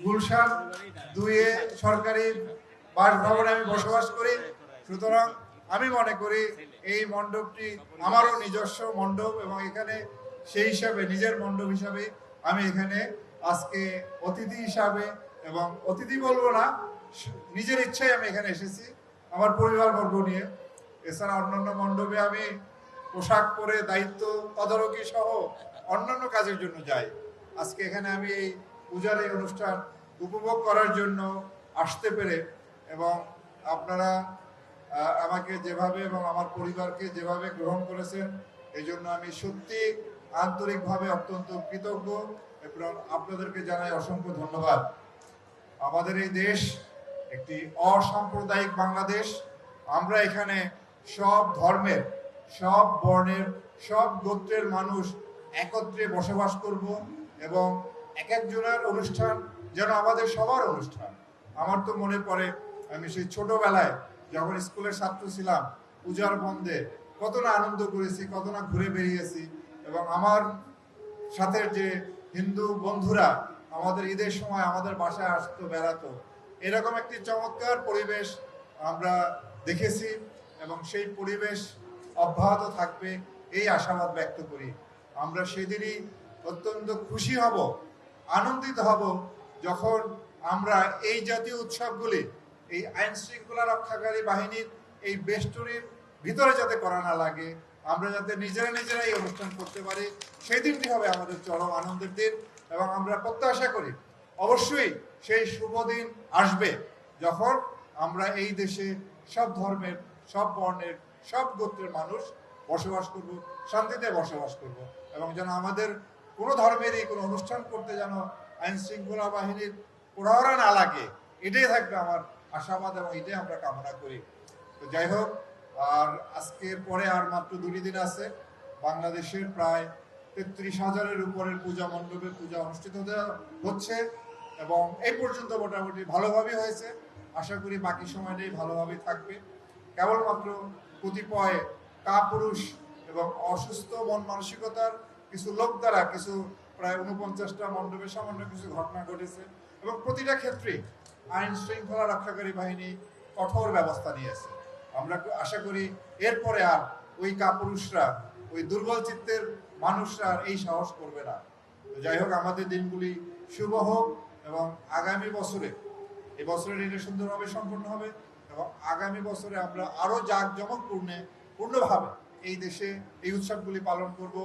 গুলশান 2-এ সরকারি বাসভবনে আমি বসবাস করি। সুতরাং আমি মনে করি এই মণ্ডপটি আমারও নিজস্ব মণ্ডপ এবং এখানে সেই হিসাবে নিজের মণ্ডপ হিসাবে আমি এখানে আজকে অতিথি হিসাবে, এবং অতিথি বলবো না, নিজের ইচ্ছায় আমি এখানে এসেছি আমার পরিবারবর্গ নিয়ে। এছাড়া অন্যান্য মণ্ডপে আমি পোশাক পরে দায়িত্ব তদারকি সহ অন্যান্য কাজের জন্য যাই। আজকে এখানে আমি এই পূজার এই অনুষ্ঠান উপভোগ করার জন্য আসতে পেরে, এবং আপনারা আমাকে যেভাবে এবং আমার পরিবারকে যেভাবে গ্রহণ করেছেন, এই জন্য আমি সত্যি আন্তরিকভাবে অত্যন্ত কৃতজ্ঞ এবং আপনাদেরকে জানাই অসংখ্য ধন্যবাদ। আমাদের এই দেশ একটি অসাম্প্রদায়িক বাংলাদেশ। আমরা এখানে সব ধর্মের, সব বর্ণের, সব গোত্রের মানুষ একত্রে বসবাস করব, এবং এক একজনের অনুষ্ঠান যেন আমাদের সবার অনুষ্ঠান। আমার তো মনে পড়ে আমি সেই ছোটবেলায় যখন স্কুলের ছাত্র ছিলাম, পূজার বন্ধে কত না আনন্দ করেছি, কত না ঘুরে বেরিয়েছি, এবং আমার সাথে যে হিন্দু বন্ধুরা আমাদের ঈদের সময় আমাদের বাসায় আসতো, বেড়াতো। এরকম একটি চমৎকার পরিবেশ আমরা দেখেছি, এবং সেই পরিবেশ অব্যাহত থাকবে এই আশাবাদ ব্যক্ত করি। আমরা সেদিনই অত্যন্ত খুশি হব, আনন্দিত হব, যখন আমরা এই জাতীয় উৎসবগুলি এই আইন শৃঙ্খলা রক্ষাকারী বাহিনীর এই বেষ্টনীর ভিতরে যাতে করা না লাগে, আমরা যাতে নিজেরাই অনুষ্ঠান করতে পারি, সেই দিনটি হবে আমাদের চরম আনন্দের দিন। এবং আমরা প্রত্যাশা করি অবশ্যই সেই শুভ দিন আসবে যখন আমরা এই দেশে সব ধর্মের, সব বর্ণের, সব গোত্রের মানুষ বসবাস করব, শান্তিতে বসবাস করব, এবং যেন আমাদের কোনো ধর্মেরই কোনো অনুষ্ঠান করতে যেন আইন শৃঙ্খলা বাহিনীর প্রহরা না লাগে, এটাই থাকবে আমার আশাবাদ, এবং এটাই আমরা কামনা করি। তো যাই হোক, আর আজকের পরে আর মাত্র 2 দিন আছে। বাংলাদেশের প্রায় 33,000-এর উপরের পূজা মণ্ডপে পূজা অনুষ্ঠিত হচ্ছে, এবং এই পর্যন্ত মোটামুটি ভালোভাবেই হয়েছে। আশা করি বাকি সময়টাই ভালোভাবেই থাকবে। কেবলমাত্র কতিপয় কাপুরুষ এবং অসুস্থ মন মানসিকতার কিছু লোক দ্বারা কিছু প্রায় 49টা মণ্ডপে সামান্য কিছু ঘটনা ঘটেছে, এবং প্রতিটা ক্ষেত্রেই আইন শৃঙ্খলা রক্ষাকারী বাহিনী কঠোর ব্যবস্থা নিয়েছে। আমরা আশা করি এরপরে আর ওই কাপুরুষরা, ওই দুর্বল চিত্তের মানুষরা এই সাহস করবে না। তো যাই হোক, আমাদের দিনগুলি শুভ হোক, এবং আগামী বছরে, এই বছরের এটা সুন্দরভাবে সম্পন্ন হবে, এবং আগামী বছরে আমরা আরো জাঁকজমকপূর্ণভাবে এই দেশে এই উৎসবগুলি পালন করব।